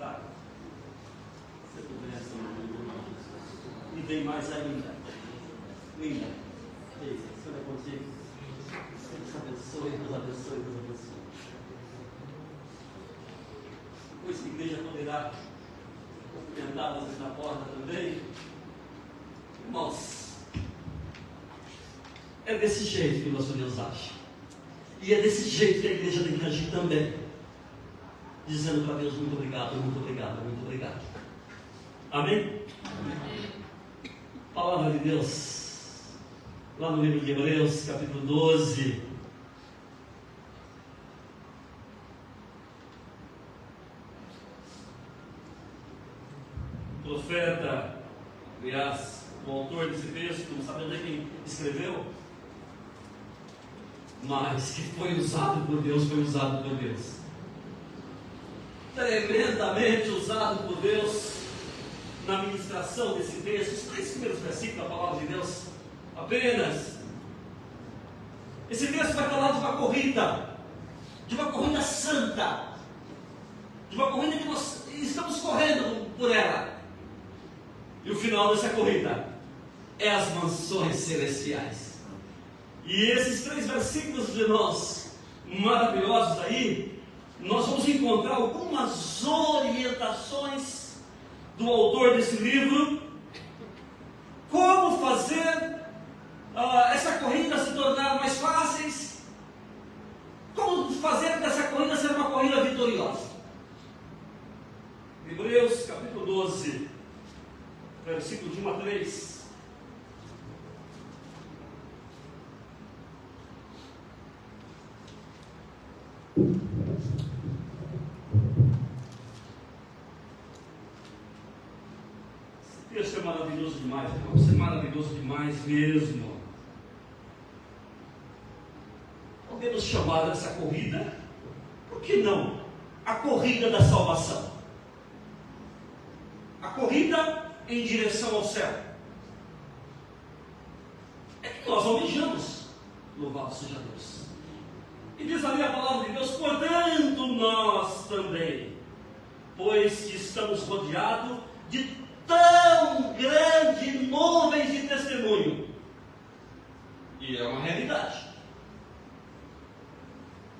Tá. E vem mais ainda. Linda. Senhor é contigo. Deus abençoe, Deus abençoe, Deus abençoe. Depois que a igreja poderá cumprimentá-las na porta também. Irmãos, é desse jeito que o nosso Deus age. E é desse jeito que a igreja tem que agir também. Dizendo para Deus, muito obrigado, muito obrigado, muito obrigado. Amém? Amém. Palavra de Deus, lá no livro de Hebreus, capítulo 12. O profeta, aliás, o autor desse texto, não sabemos quem escreveu, mas que foi usado por Deus, tremendamente usado por Deus na ministração desse texto. Os 3 primeiros versículos da palavra de Deus, apenas. Esse texto vai falar de uma corrida santa, de uma corrida que nós estamos correndo por ela. E o final dessa corrida é as mansões celestiais. E esses 3 versículos de nós maravilhosos aí, nós vamos encontrar algumas orientações do autor desse livro, como fazer essa corrida se tornar mais fáceis, como fazer dessa corrida ser uma corrida vitoriosa. Hebreus capítulo 12, versículo de 1 a 3. Esse texto é maravilhoso demais, irmãos. É maravilhoso demais mesmo. Podemos chamar dessa corrida, por que não? A corrida da salvação. A corrida em direção ao céu. É que nós almejamos. Louvado seja Deus. E diz ali a palavra de Deus: portanto nós também, pois que estamos rodeados de tão grande nuvens de testemunho. E é uma realidade.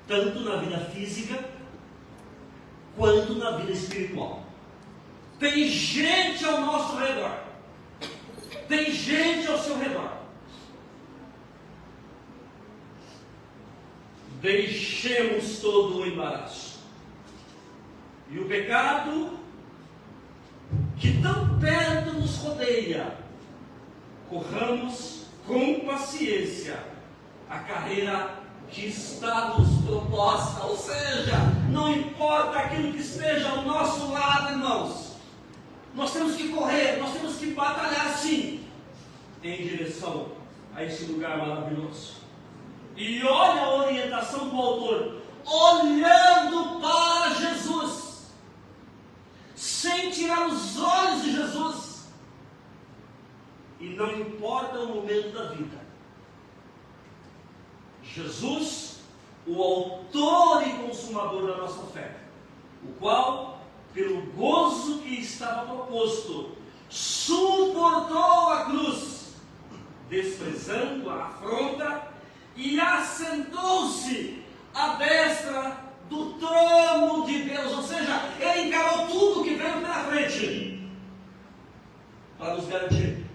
Tanto na vida física, quanto na vida espiritual. Tem gente ao nosso redor. Tem gente ao seu redor. Deixemos todo o embaraço. E o pecado que tão perto nos rodeia, corramos com paciência a carreira que está nos proposta. Ou seja, não importa aquilo que esteja ao nosso lado, irmãos, nós temos que correr, nós temos que batalhar sim, em direção a esse lugar maravilhoso. E olha a orientação do autor, olhando para Jesus, sem tirar os olhos de Jesus. E não importa o momento da vida, Jesus, o autor e consumador da nossa fé, o qual, pelo gozo que estava proposto, suportou a cruz, desprezando a afronta, e assentou-se à destra do trono de Deus. Ou seja, ele encarou tudo que veio pela frente para nos garantir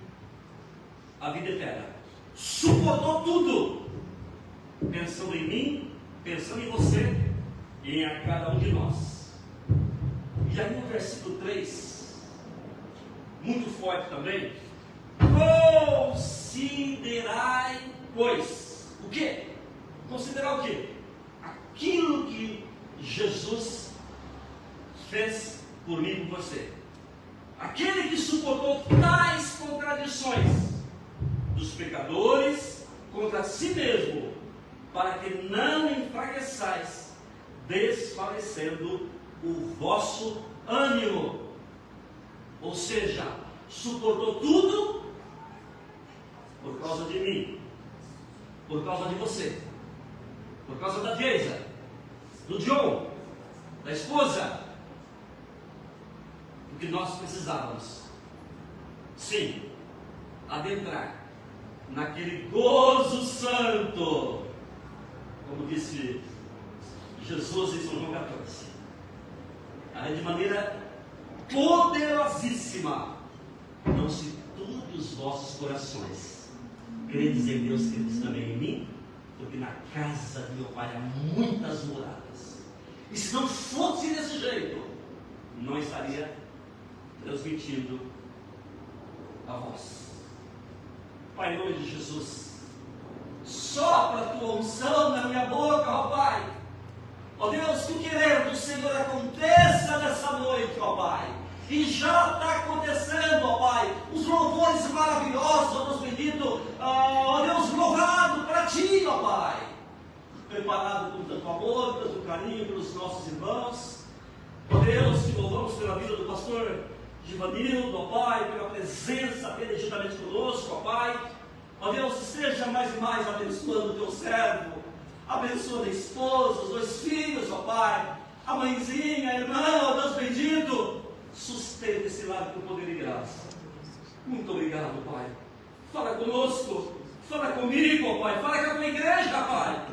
a vida eterna. Suportou tudo, pensando em mim, pensando em você e em a cada um de nós. E aí no versículo 3, muito forte também: considerai, pois. O quê? Considerar o quê? Aquilo que Jesus fez por mim e por você. Aquele que suportou tais contradições dos pecadores contra si mesmo, para que não enfraqueçais, desfalecendo o vosso ânimo. Ou seja, suportou tudo por causa de mim, por causa de você, por causa da Geisa, do John, da esposa. que nós precisávamos, sim, adentrar naquele gozo santo, como disse Jesus em São João 14, aí de maneira poderosíssima: não se turbe os vossos corações, credes em Deus, credes também em mim, porque na casa de meu Pai há muitas moradas, e se não fosse desse jeito, não estaria transmitindo a voz. Pai, em nome de Jesus, sopra a tua unção na minha boca, ó Pai. Ó Deus, que o querer do Senhor aconteça nessa noite, ó Pai. E já está acontecendo, ó Pai, os louvores maravilhosos, ó Deus bendito, ó Deus, louvado para Ti, ó Pai. Preparado com tanto amor, tanto carinho pelos nossos irmãos. Ó Deus, te louvamos pela vida do pastor Givanildo, ó Pai, pela presença dele juntamente conosco, ó Pai. Ó Deus, esteja mais e mais abençoando o teu servo, abençoa a esposa, os 2 filhos, ó Pai, a mãezinha, a irmã, ó Deus bendito, sustenta esse lar com poder e graça. Muito obrigado, Pai. Fala conosco, fala comigo, ó Pai, fala com a tua igreja, Pai.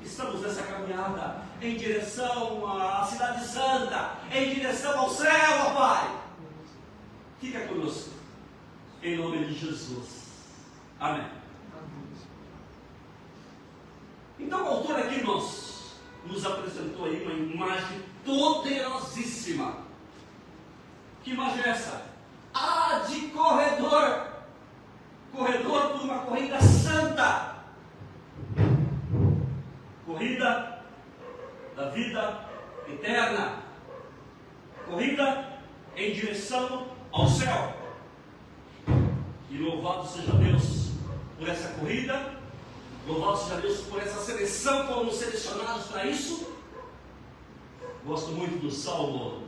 Estamos nessa caminhada em direção à cidade santa, em direção ao céu, ó Pai. Fica conosco, em nome de Jesus. Amém. Então o autor aqui, irmãos, nos apresentou aí uma imagem poderosíssima. Que imagem é essa? A de corredor. Corredor por uma corrida santa. Corrida da vida eterna. Corrida em direção ao céu. E louvado seja Deus por essa corrida, louvado seja Deus por essa seleção, fomos selecionados para isso. Gosto muito do Salmo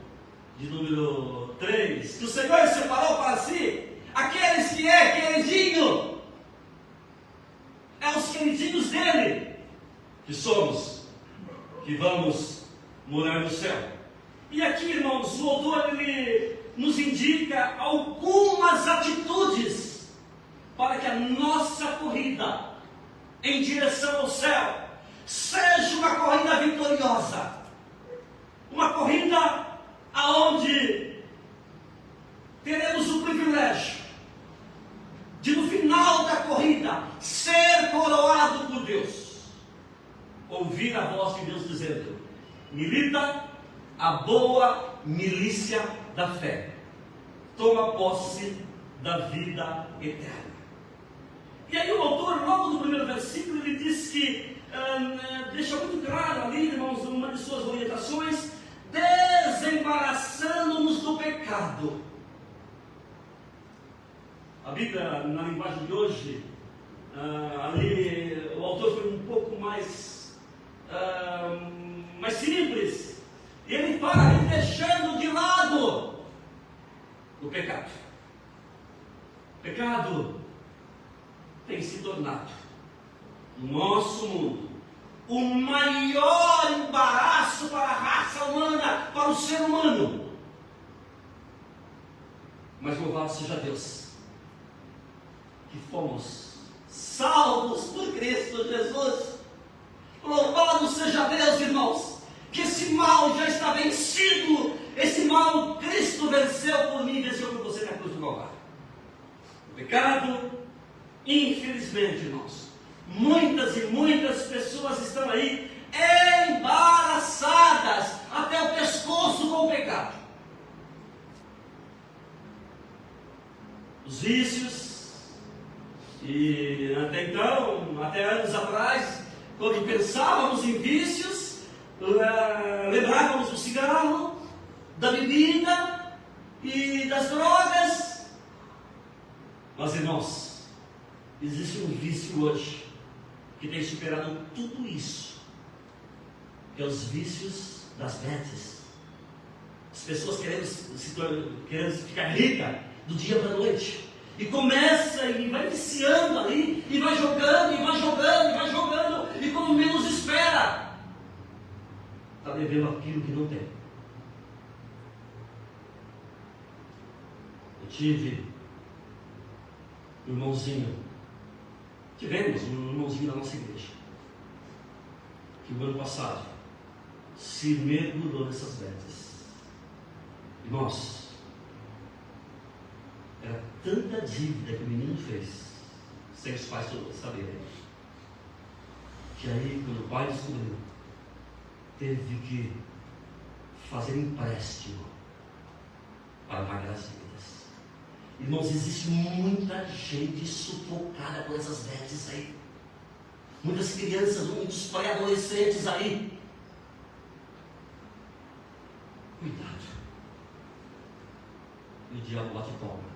de número 3, que o Senhor separou para si aqueles que é queridinho, é os queridinhos dele, que somos, que vamos morar no céu. E aqui, irmãos, o autor ele nos indica algumas atitudes para que a nossa corrida em direção ao céu seja uma corrida vitoriosa, uma corrida aonde teremos o privilégio de, no final da corrida, ser coroado por Deus, ouvir a voz de Deus dizendo: milita a boa milícia da fé, toma posse da vida eterna. E aí o autor, logo no primeiro versículo, ele diz que, deixa muito claro ali, irmãos, uma de suas orientações: desembaraçando-nos do pecado. A Bíblia, na linguagem de hoje, ali o autor foi um pouco mais simples. E ele fala ali, deixando de lado o pecado. O pecado tem se tornado, no nosso mundo, o maior embaraço para a raça humana, para o ser humano. Mas louvado seja Deus, que fomos salvos por Cristo Jesus. Louvado seja Deus, irmãos, que esse mal já está vencido. Esse mal Cristo venceu por mim, venceu por você na cruz do Calvário. O pecado, infelizmente, irmãos, muitas e muitas pessoas estão aí embaraçadas até o pescoço com o pecado. Os vícios, e até então, até anos atrás, quando pensávamos em vícios, lembrávamos do cigarro, da bebida e das drogas. Mas, irmãos, existe um vício hoje que tem superado tudo isso, que é os vícios das betes. As pessoas querendo ficar ricas do dia para a noite, e começa e vai viciando ali, e vai jogando, e vai jogando, e vai jogando, e quando menos espera, está devendo aquilo que não tem. tive um irmãozinho, tivemos um irmãozinho da nossa igreja, que o ano passado se mergulhou nessas vetas. Irmãos, era tanta dívida que o menino fez, sem os pais saberem, que aí, quando o pai descobriu, teve que fazer empréstimo para pagar as dívidas. Irmãos, existe muita gente sufocada por essas vetas aí. Muitas crianças, muitos pré-adolescentes aí. Cuidado. E o diabo lá te toma.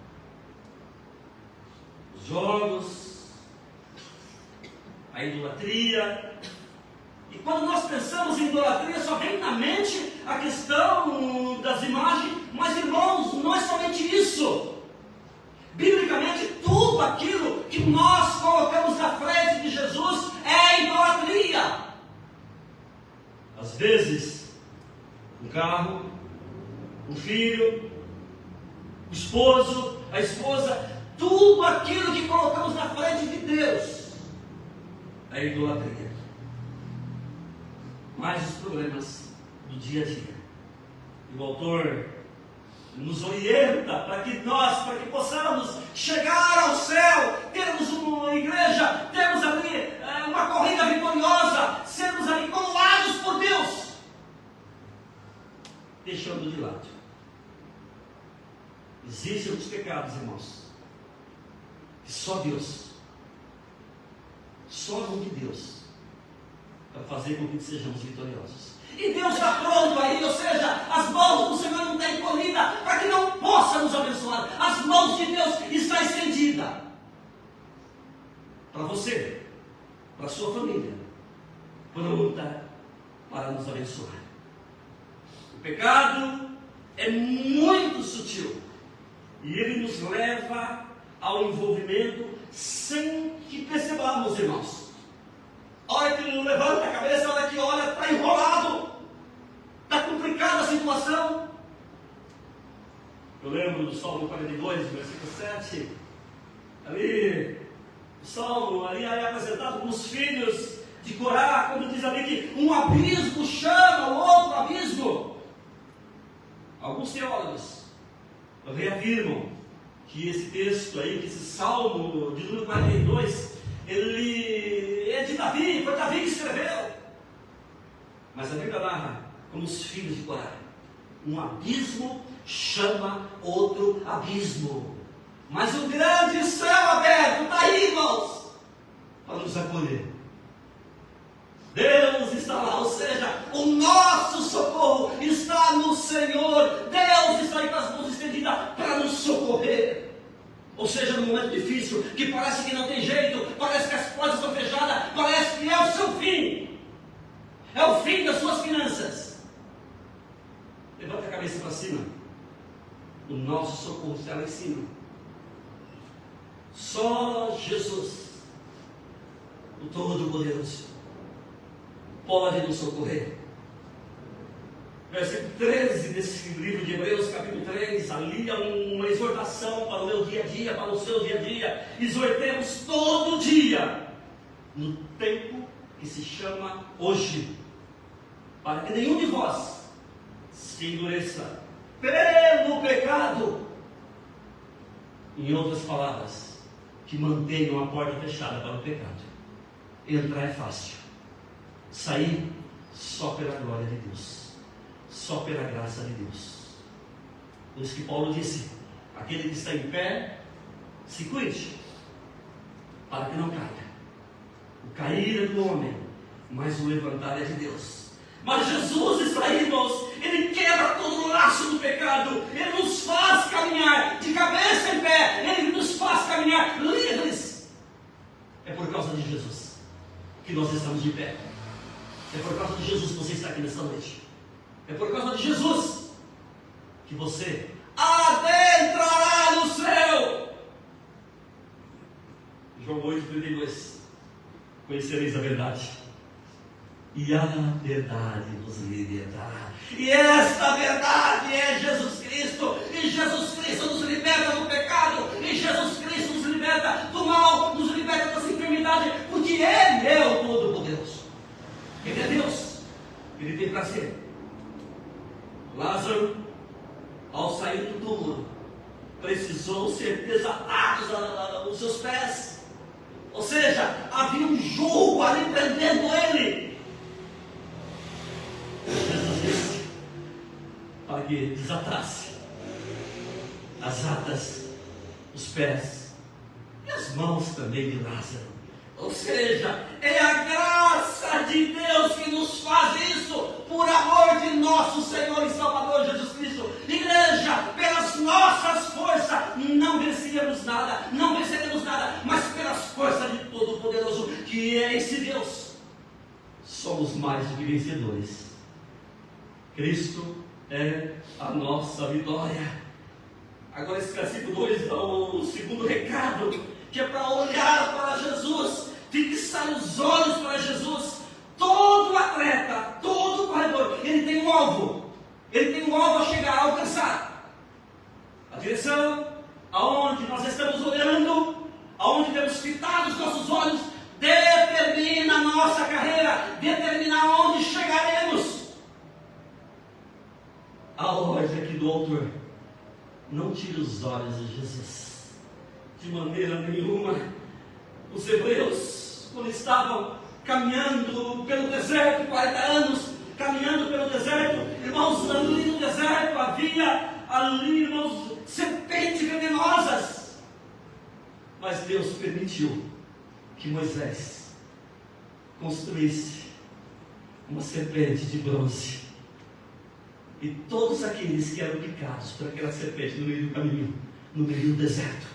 Os jogos, a idolatria. E quando nós pensamos em idolatria, só vem na mente a questão das imagens. Mas, irmãos, não é somente isso. Biblicamente, tudo aquilo que nós colocamos na frente de Jesus é idolatria. Às vezes, um carro, um filho, o esposo, a esposa, tudo aquilo que colocamos na frente de Deus é idolatria. Mas os problemas do dia a dia. E o autor nos orienta para que possamos chegar ao céu, termos uma igreja, termos ali uma corrida vitoriosa, sermos ali coroados por Deus, deixando de lado. Existem os pecados, irmãos, que só Deus, só a mão de Deus, para fazer com que sejamos vitoriosos. E Deus está pronto aí, ou seja, as mãos do Senhor não têm encolhida para que não possa nos abençoar. As mãos de Deus estão estendidas para você, para a sua família, pronta para nos abençoar. O pecado é muito sutil e ele nos leva ao envolvimento sem que percebamos, irmãos. A hora que ele levanta a cabeça, a hora que olha, está enrolado, está complicada a situação. Eu lembro do Salmo 42, versículo 7. Ali, o Salmo ali é apresentado como os filhos de Corá, quando diz ali que um abismo chama o outro abismo. Alguns teólogos reafirmam que esse texto aí, que esse Salmo de número 42, ele é de Davi, foi Davi que escreveu. Mas a Bíblia narra como os filhos de Corá. Um abismo chama outro abismo. Mas o grande céu aberto está aí, irmãos, para nos acolher. Deus está lá, ou seja, o nosso socorro está no Senhor. Deus está aí com as mãos estendidas para nos socorrer. Ou seja, no momento difícil, que parece que não tem jeito, parece que as portas estão fechadas, parece que é o seu fim, é o fim das suas finanças. Levanta a cabeça para cima. O nosso socorro está lá em cima. Só Jesus, o Todo-Poderoso, pode nos socorrer. Versículo 13 desse livro de Hebreus, capítulo 3, ali é uma exortação para o meu dia a dia, para o seu dia a dia. Exortemos todo dia, no tempo que se chama hoje, para que nenhum de vós se endureça pelo pecado. Em outras palavras, que mantenham a porta fechada para o pecado. Entrar é fácil, sair só pela glória de Deus, só pela graça de Deus. Por isso que Paulo disse: aquele que está em pé, se cuide, para que não caia. O cair é do homem, mas o levantar é de Deus. Mas Jesus está aí, irmãos. Ele quebra todo o laço do pecado. Ele nos faz caminhar de cabeça em pé. Ele nos faz caminhar livres. É por causa de Jesus que nós estamos de pé. É por causa de Jesus que você está aqui nesta noite. É por causa de Jesus que você adentrará no céu. João 8:32. Conhecereis a verdade, e a verdade vos libertará. E esta verdade é Jesus Cristo. E Jesus Cristo nos liberta do pecado. Lázaro, ao sair do túmulo, precisou ser desatados os seus pés. Ou seja, havia um jugo ali prendendo ele. Jesus disse para que desatasse as atas, os pés e as mãos também de Lázaro. Ou seja, é a graça de Deus que nos faz isso, por amor de nosso Senhor e Salvador Jesus Cristo. Igreja, pelas nossas forças não venceremos nada, mas pelas forças de Todo-Poderoso, que é esse Deus, somos mais do que vencedores. Cristo é a nossa vitória. Agora esse versículo 2 dá o segundo recado, que é para olhar para Jesus, fixar os olhos para Jesus. Todo atleta, todo corredor, ele tem um alvo a chegar, a alcançar. A direção aonde nós estamos olhando, aonde temos fitado os nossos olhos, determina a nossa carreira, determina aonde chegaremos. A ordem aqui do autor: não tire os olhos de Jesus, de maneira nenhuma. Os hebreus, quando estavam caminhando pelo deserto, 40 anos, caminhando pelo deserto, irmãos, ali no deserto havia, irmãos, serpentes venenosas. Mas Deus permitiu que Moisés construísse uma serpente de bronze. E todos aqueles que eram picados por aquela serpente no meio do caminho, no meio do deserto,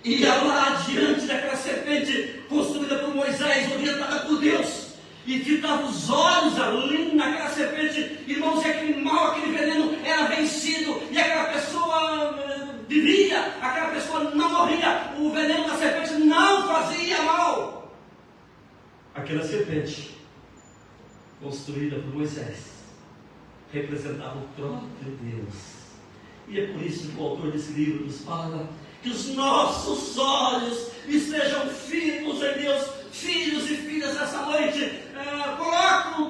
ia lá diante daquela serpente construída por Moisés, orientada por Deus, e fitava os olhos ali naquela serpente, irmãos, e aquele mal, aquele veneno era vencido, e aquela pessoa vivia, aquela pessoa não morria, o veneno da serpente não fazia mal. Aquela serpente construída por Moisés representava o próprio Deus. E é por isso que o autor desse livro nos fala que os nossos olhos estejam fitos em Deus. Filhos e filhas, essa noite, coloca o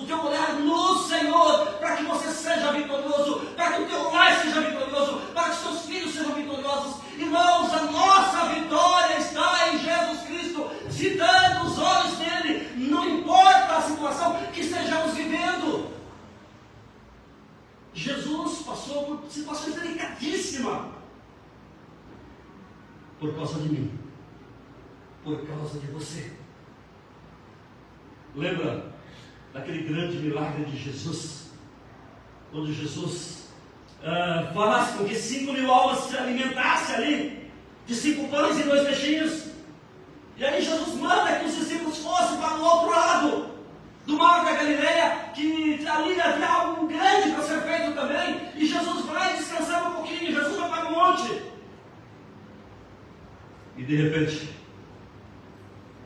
teu olhar no Senhor, para que você seja vitorioso, para que o teu lar seja vitorioso, para que os teus filhos sejam vitoriosos. Irmãos, a nossa vitória está em Jesus Cristo, fitando os olhos nele, não importa a situação que estejamos vivendo. Jesus passou por situações delicadíssimas por causa de mim, por causa de você. Lembra daquele grande milagre de Jesus, quando Jesus faz com que 5.000 almas se alimentassem ali, de 5 pães e 2 peixinhos, e aí Jesus manda que os discípulos fossem para o outro lado do mar da Galileia, que ali havia algo grande para ser feito também, e Jesus vai descansar um pouquinho, Jesus vai para o monte, e de repente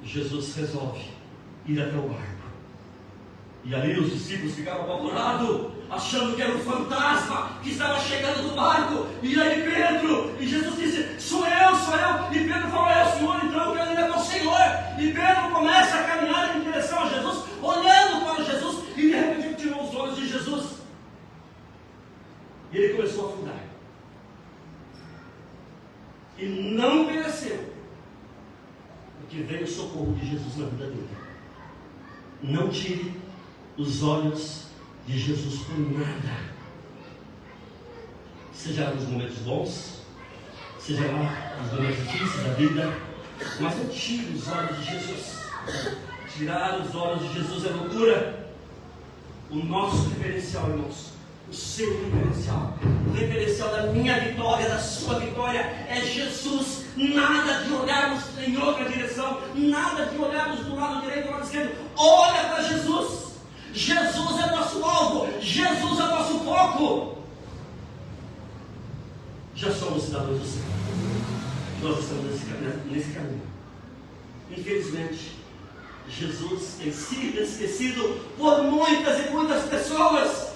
Jesus resolve ir até o barco, e ali os discípulos ficaram apavorados, achando que era um fantasma que estava chegando no barco. E aí Pedro, e Jesus disse: sou eu, e Pedro falou: é o Senhor, então que ele é o Senhor. E Pedro começa a caminhar em direção a Jesus, olhando para Jesus, e de repente ele tirou os olhos de Jesus, e ele começou a afundar, e não pereceu, porque veio o socorro de Jesus na vida dele. Não tire os olhos de Jesus por nada, seja nos momentos bons, seja lá nos momentos difíceis da vida, mas não tire os olhos de Jesus. Tirar os olhos de Jesus é loucura. O nosso referencial, irmãos, o seu referencial, o referencial da minha vitória, da sua vitória, é Jesus. Nada de olharmos em outra direção, nada de olharmos do lado direito ou do lado esquerdo. Olha para Jesus. Jesus é nosso alvo, Jesus é nosso foco. Já somos cidadãos do céu, nós estamos nesse caminho. Infelizmente, Jesus tem sido esquecido por muitas e muitas pessoas.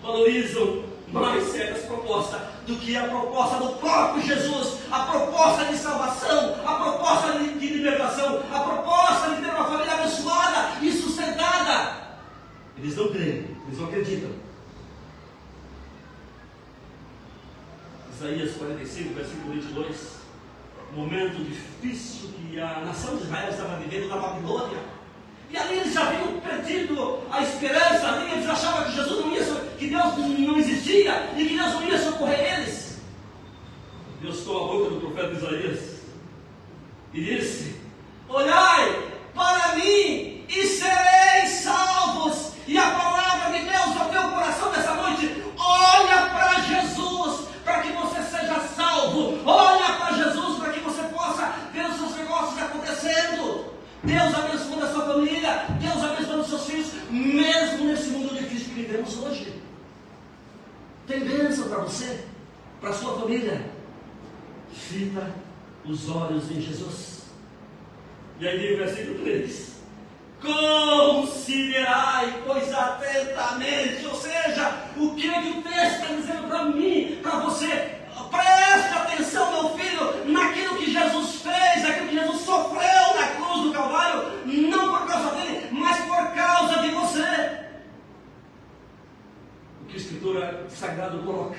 Valorizam mais certas propostas do que a proposta do próprio Jesus, a proposta de salvação, a proposta de libertação, a proposta de ter uma família abençoada e sustentada. Eles não creem, eles não acreditam. Isaías 45, versículo 22, momento difícil que a nação de Israel estava vivendo na Babilônia. E ali eles já haviam perdido a esperança, ali eles achavam que Jesus não ia, que Deus não existia e que Deus não ia socorrer eles. Deus toma a boca do profeta Isaías e disse: olhai para mim e sereis salvos. E a palavra de Deus ao teu coração nessa noite: olha para Jesus para que você seja salvo. Olha para Jesus para que você possa ver os seus negócios acontecendo. Deus abençoando a sua família, Deus abençoando os seus filhos, mesmo nesse mundo difícil que vivemos hoje. Tem bênção para você, para a sua família. Fita os olhos em Jesus. E aí vem o versículo 3: considerai, pois atentamente. Ou seja, o que o texto está dizendo para mim, para você? Preste atenção, meu filho, naquilo que Jesus fez, naquilo que Jesus sofreu na cruz do Calvário, não por causa dele, mas por causa de você. O que a Escritura Sagrada coloca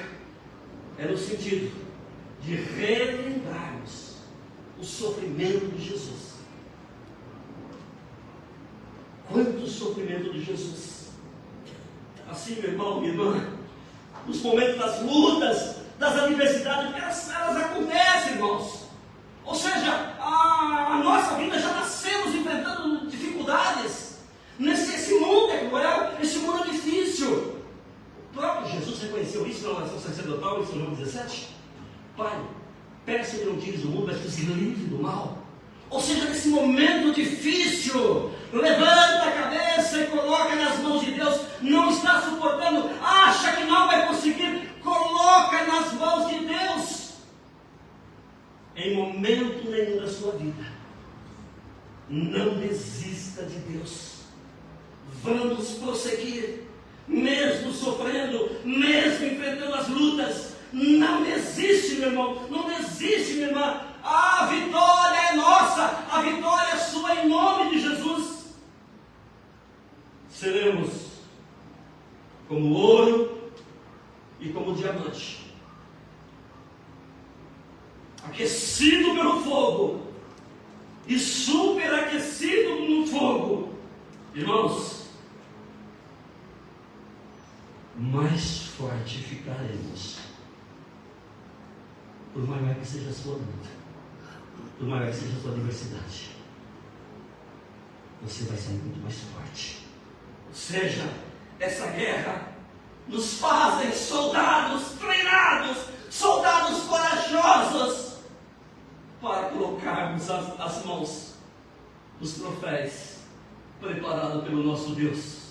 é no sentido de relembrarmos o sofrimento de Jesus. Quanto sofrimento de Jesus! Assim, meu irmão, minha irmã, nos momentos das lutas, das adversidades, elas acontecem, irmãos. Ou seja, a nossa vida já nascemos enfrentando dificuldades. Esse mundo é cruel, esse mundo é difícil. O próprio Jesus reconheceu isso na oração sacerdotal em São João 17. Pai, peço que não tires do mundo, mas que os livre do mal. Ou seja, nesse momento difícil, levanta a cabeça e coloca nas mãos de Deus. Não está suportando, acha que não vai conseguir, coloca nas mãos de Deus. Em momento nenhum da sua vida, não desista de Deus. Vamos prosseguir, mesmo sofrendo, mesmo enfrentando as lutas. Não desiste, meu irmão, não desiste, minha irmã. A vitória é nossa, a vitória é sua em nome de Jesus. Seremos como ouro e como diamante, aquecido pelo fogo e superaquecido no fogo. Irmãos, mais forte ficaremos, por maior que seja a sua luta, por maior que seja a sua adversidade, você vai sair muito mais forte. Ou seja, essa guerra nos fazem soldados treinados, soldados corajosos, para colocarmos as mãos dos troféus preparados pelo nosso Deus.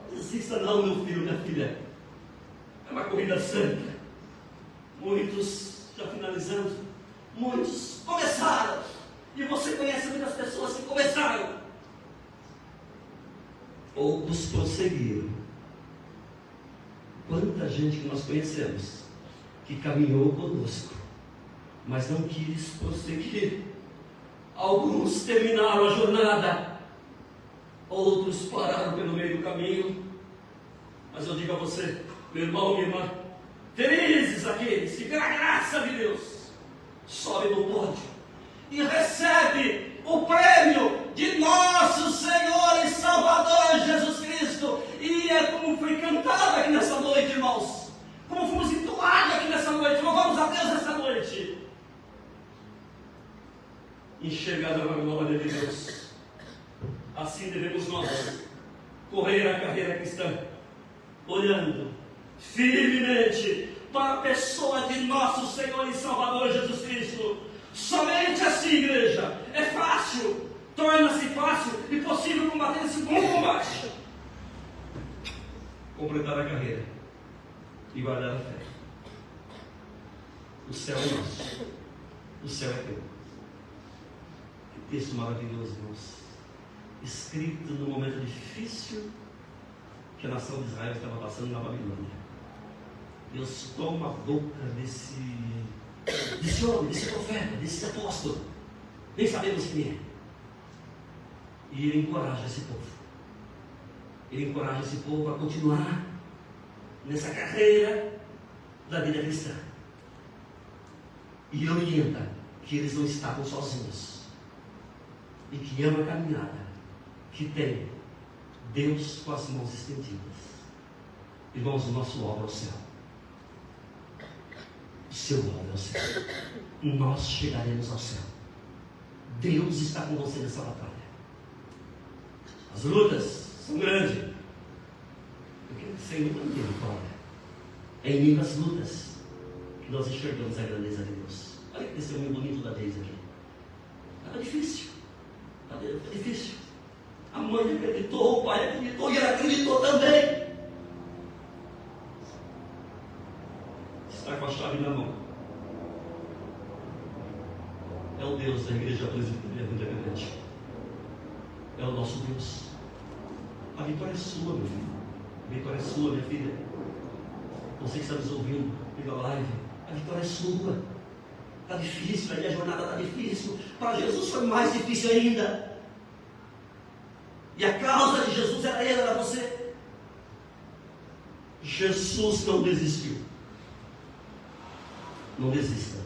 Não desista não, meu filho, minha filha. É uma corrida santa. Muitos, já finalizando, muitos começaram. E você conhece muitas pessoas que começaram. Outros prosseguiram. Quanta gente que nós conhecemos que caminhou conosco, mas não quis prosseguir. Alguns terminaram a jornada, outros pararam pelo meio do caminho. Mas eu digo a você, meu irmão, minha irmã, felizes aqueles que pela graça de Deus sobe no pódio e recebe o prêmio de nosso Senhor e Salvador Jesus Cristo. E é como foi cantado aqui nessa noite, irmãos, como fomos entoados aqui nessa noite. Louvamos a Deus nessa noite. Enxergada na glória de Deus, assim devemos nós correr a carreira cristã, olhando firmemente para a pessoa de nosso Senhor e Salvador Jesus Cristo. Somente assim, igreja, é fácil, torna-se fácil e possível combater esse bom combate, completar a carreira e guardar a fé. O céu é nosso, o céu é teu. Que texto maravilhoso, irmãos, escrito no momento difícil que a nação de Israel estava passando na Babilônia. Deus toma a boca desse homem, desse profeta, desse apóstolo, nem sabemos quem é, e ele encoraja esse povo. Ele encoraja esse povo a continuar nessa carreira da vida cristã. e orienta que eles não estavam sozinhos e que é uma caminhada que tem Deus com as mãos estendidas. Irmãos, o nosso alvo é o céu. O seu alvo é o céu. Nós chegaremos ao céu. Deus está com você nessa batalha. As lutas são grandes, porque sem ninguém vitória. É em meio às lutas que nós enxergamos a grandeza de Deus. Olha que testemunho bonito da Deise aqui. Estava difícil. Estava difícil. A mãe acreditou, o pai acreditou e ela acreditou também. Está com a chave na mão. É o Deus da Igreja Presbiteriana Independente. É o nosso Deus. A vitória é sua, meu filho. A vitória é sua, minha filha. Você que está nos ouvindo pela live, a vitória é sua. Está difícil, a jornada está difícil. Para Jesus foi mais difícil ainda. E a causa de Jesus era ele, era você. Jesus não desistiu. Não desista.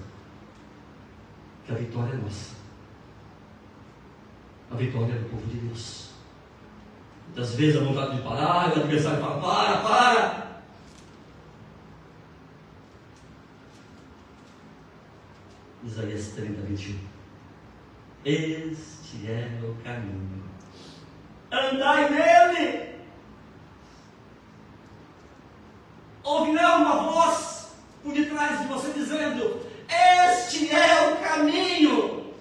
Que a vitória é nossa. A vitória é do povo de Deus. Muitas vezes a vontade de parar, o adversário fala, para. Isaías 30, 21. Este é o caminho. Andai nele. Ouvirá uma voz por detrás de você dizendo: este é o caminho.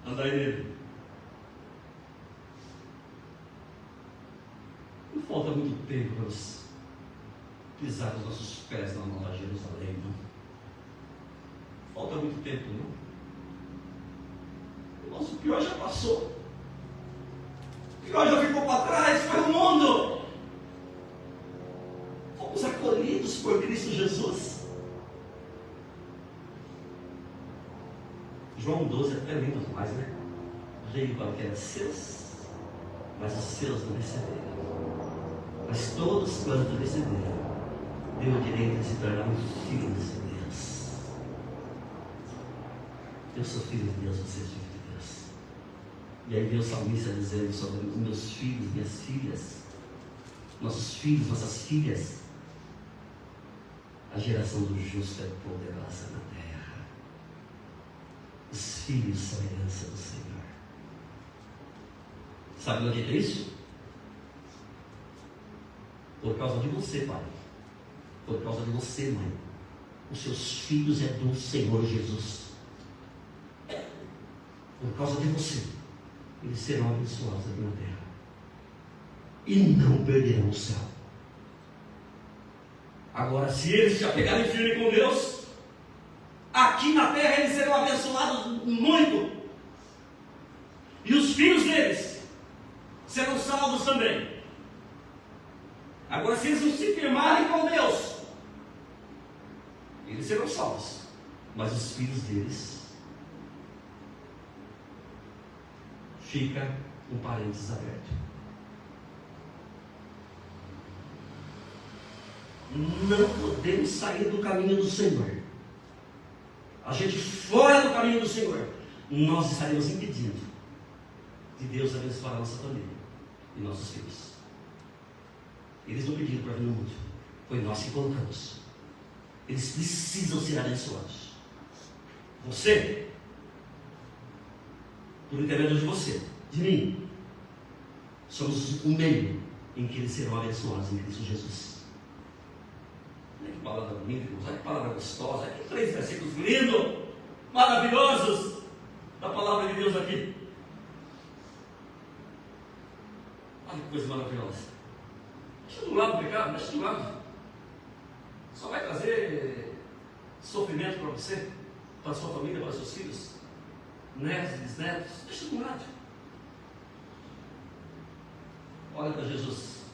Andai nele. Não falta muito tempo para nós pisar os nossos pés na nova Jerusalém, não. Falta muito tempo, não. O nosso pior já passou. O pior já ficou para trás, foi o mundo. Fomos acolhidos por Cristo Jesus. João 12 é lindo demais, né? Veio para o que era seus, mas os seus não receberam. Mas todos quanto receberam, deu o direito de se tornar um filho de Deus. Eu sou filho de Deus, você é filho de Deus. E aí veio o salmista dizendo sobre meus filhos, minhas filhas, nossos filhos, nossas filhas. A geração do justo é poderosa na terra. Os filhos são herança do Senhor. Sabe onde é isso? Por causa de você, pai. Por causa de você, mãe. Os seus filhos é do Senhor Jesus. Por causa de você, eles serão abençoados aqui na terra. E não perderão o céu. Agora, se eles se apegarem firme com Deus, aqui na terra eles serão abençoados muito. E os filhos deles serão salvos também. Agora, se eles não se firmarem com Deus, eles serão salvos. Mas os filhos deles fica um parênteses aberto. Não podemos sair do caminho do Senhor. A gente fora do caminho do Senhor, nós estaremos impedindo de Deus abençoar a nossa família e nossos filhos. Eles não pediram para vir no mundo, foi nós que colocamos. Eles precisam ser abençoados. Você, por intermédio de você, de mim, somos o meio em que eles serão abençoados em Cristo Jesus. Olha que palavra bonita, irmãos. Olha que palavra gostosa. Olha que 3 versículos lindos, maravilhosos da palavra de Deus aqui. Olha que coisa maravilhosa. Deixa de um lado o pecado, deixa de um lado. Só vai trazer sofrimento para você, para a sua família, para os seus filhos, netos, bisnetos. Deixa de um lado. Olha para Jesus.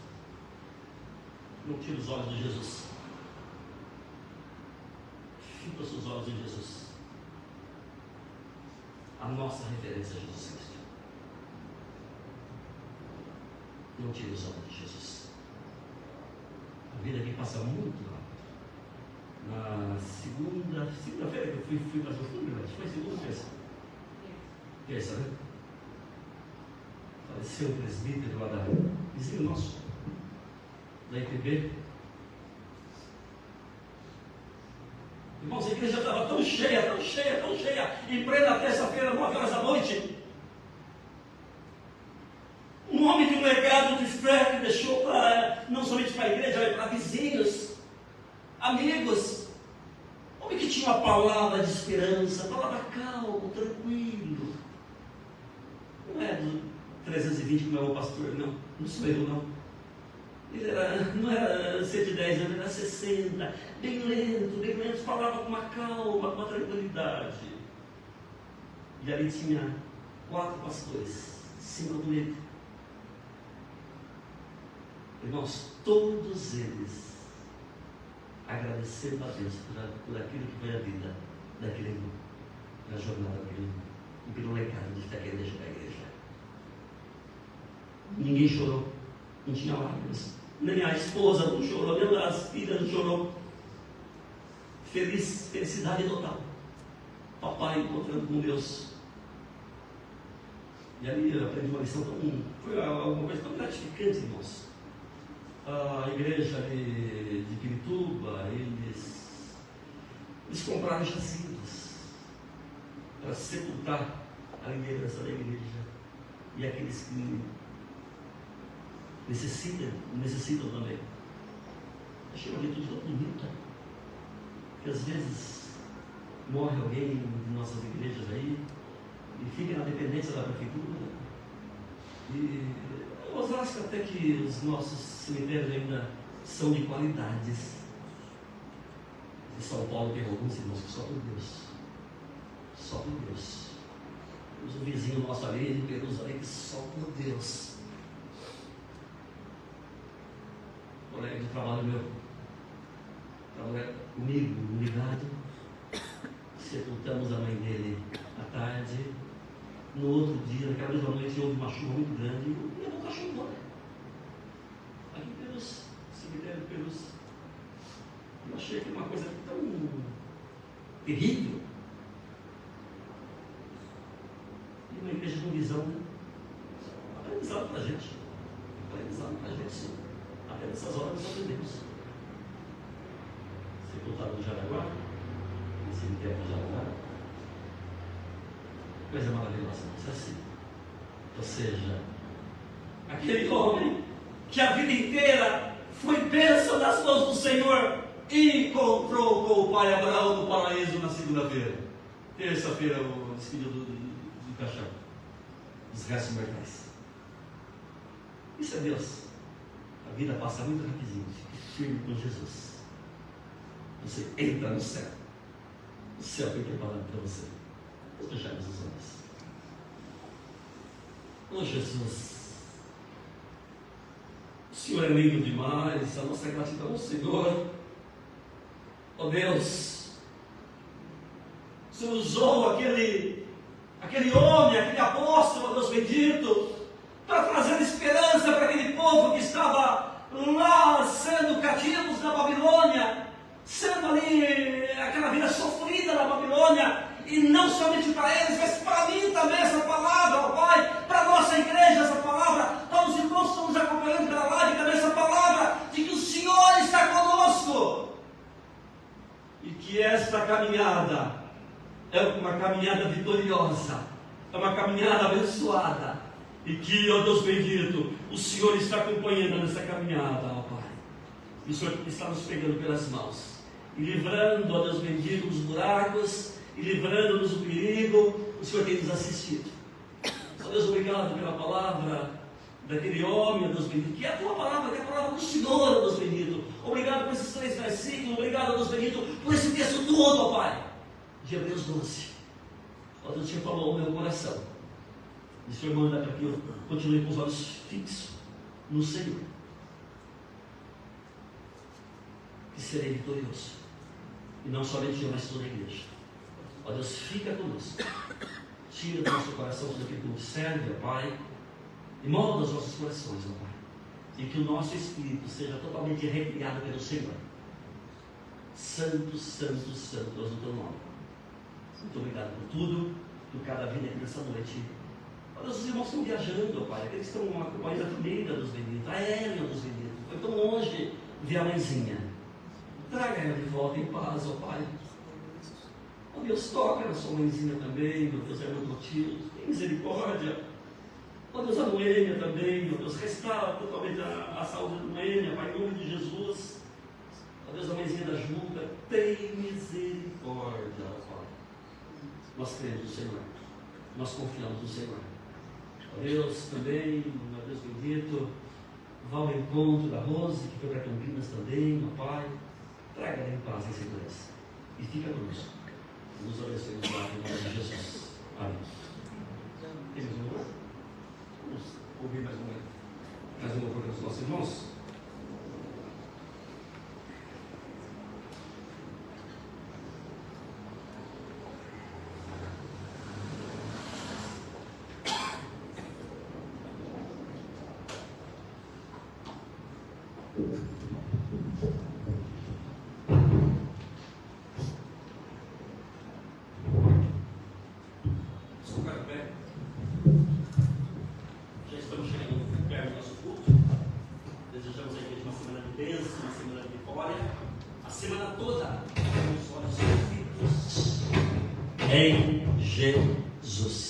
Não tira os olhos de Jesus. Fica os seus olhos em Jesus. A nossa referência é Jesus Cristo. Não tire os olhos de Jesus. A vida aqui passa muito rápido. Na segunda-feira que eu fui fazer o funeral, foi segunda ou terça? Terça, né? Faleceu o presbítero lá da vizinho nosso, da IPB. Irmãos, a igreja estava tão cheia, em plena terça-feira, 9 horas da noite. Um homem de um legado de fé que deixou para, não somente para a igreja, mas para vizinhos, amigos. Um homem que tinha uma palavra de esperança, palavra calmo, tranquilo. Não é do 320 como é o pastor, não sou eu, não. Ele não era 110 anos, era 60, bem lento, falava com uma calma, com uma tranquilidade. E ali tinha 4 pastores, 5 comigo. Irmãos, todos eles agradecendo a Deus por aquilo que foi a vida daquele irmão, da jornada daquele irmão, e pelo legado de fé que ele deixou para a igreja. Ninguém chorou, não tinha lágrimas. Nem a esposa não chorou, nem as filhas não chorou. Felicidade total. Papai encontrando com Deus. E ali eu aprendi uma lição foi alguma coisa tão gratificante, irmãos. A igreja de Pirituba, eles compraram jazidas para sepultar a liderança da igreja. E aqueles que necessitam também. Achei uma atitude tão bonita, que às vezes morre alguém de nossas igrejas aí, e fica na dependência da prefeitura. E Osasco até que os nossos cemitérios ainda são de qualidades. Em São Paulo tem alguns irmãos que só por Deus. Só por Deus. Temos um vizinho nosso ali, de Jerusalém, que só por Deus. Colega de trabalho meu, trabalha comigo, ligado. Sepultamos a mãe dele à tarde. No outro dia, naquela mesma noite, houve uma chuva muito grande e levou o cachorro embora. Aqui pelos cemitérios, eu achei que uma coisa tão terrível. E uma igreja com visão, aprendizado para a gente. Sim. Até nessas horas nós aprendemos. Sepultado do Jaraguá, no cemitério do Jaraguá. Coisa maravilhosa, não é assim? Ou seja, aquele homem que a vida inteira foi bênção das mãos do Senhor, encontrou com o pai Abraão no paraíso na segunda-feira. Terça-feira, o despedido do caixão, dos restos mortais. Isso é Deus. A vida passa muito rapidinho. Fique firme com Jesus. Você entra no céu. O céu foi preparado para você. Vamos fechar os olhos. Oh Jesus, o Senhor é lindo demais. A nossa gratidão ao Senhor. Oh Deus, o Senhor usou aquele homem, aquele apóstolo, oh Deus bendito, para trazer esperança para aquele povo que estava lá sendo cativos na Babilônia, sendo ali aquela vida sofrida na Babilônia, e não somente para eles, mas para mim também essa palavra, ó Pai, para a nossa igreja essa palavra, para os irmãos que estão nos acompanhando pela live também essa palavra, de que o Senhor está conosco, e que esta caminhada é uma caminhada vitoriosa, é uma caminhada abençoada, e que, ó Deus bendito, o Senhor está acompanhando nessa caminhada, ó Pai. E o Senhor está nos pegando pelas mãos, e livrando, ó Deus bendito, dos buracos, e livrando-nos do perigo. O Senhor tem nos assistido. Ó Deus, obrigado pela palavra daquele homem, ó Deus bendito, que é a tua palavra, que é a palavra do Senhor, ó Deus bendito. Obrigado por esses 3 versículos, obrigado, ó Deus bendito, por esse texto todo, ó Pai, de Hebreus 12. Ó Deus, o Senhor falou ao meu coração. E o Senhor manda para que eu continue com os olhos fixos no Senhor, que serei vitorioso, e não somente eu, mas toda a igreja. Ó Deus, fica conosco, tira do nosso coração tudo aquilo que nos serve, ó Pai, e molda os nossos corações, ó Pai, e que o nosso espírito seja totalmente recriado pelo Senhor, Santo, santo, santo, Deus no teu nome. Muito obrigado por tudo, por cada vida aqui nessa noite. Ó Deus, os irmãos estão viajando, ó Pai, aqueles que estão acompanhando a família dos Benitos, a aérea dos Benitos, foi tão longe ver a mãezinha. Traga ela de volta em paz, ó Pai. Ó Deus, toca na sua mãezinha também, meu Deus, irmão Clotilde, tem misericórdia. Ó Deus, a Noêmia também, meu Deus, restaura totalmente a saúde da Noêmia, Pai, em nome de Jesus. Ó Deus, a mãezinha da Juca, tem misericórdia, ó Pai. Nós cremos no Senhor, nós confiamos no Senhor. Ó Deus, também, meu Deus bendito, vá ao encontro da Rose, que foi para Campinas também, ó Pai. Traga ela em paz e segurança. E fica conosco. Nos abençoe em nome de Jesus. Amém. Temos um louvor? Vamos ouvir mais um louvor dos nossos irmãos? Já estamos chegando perto do nosso culto. Desejamos a igreja uma semana de bênção, uma semana de vitória. A semana toda, com os olhos fitos em Jesus.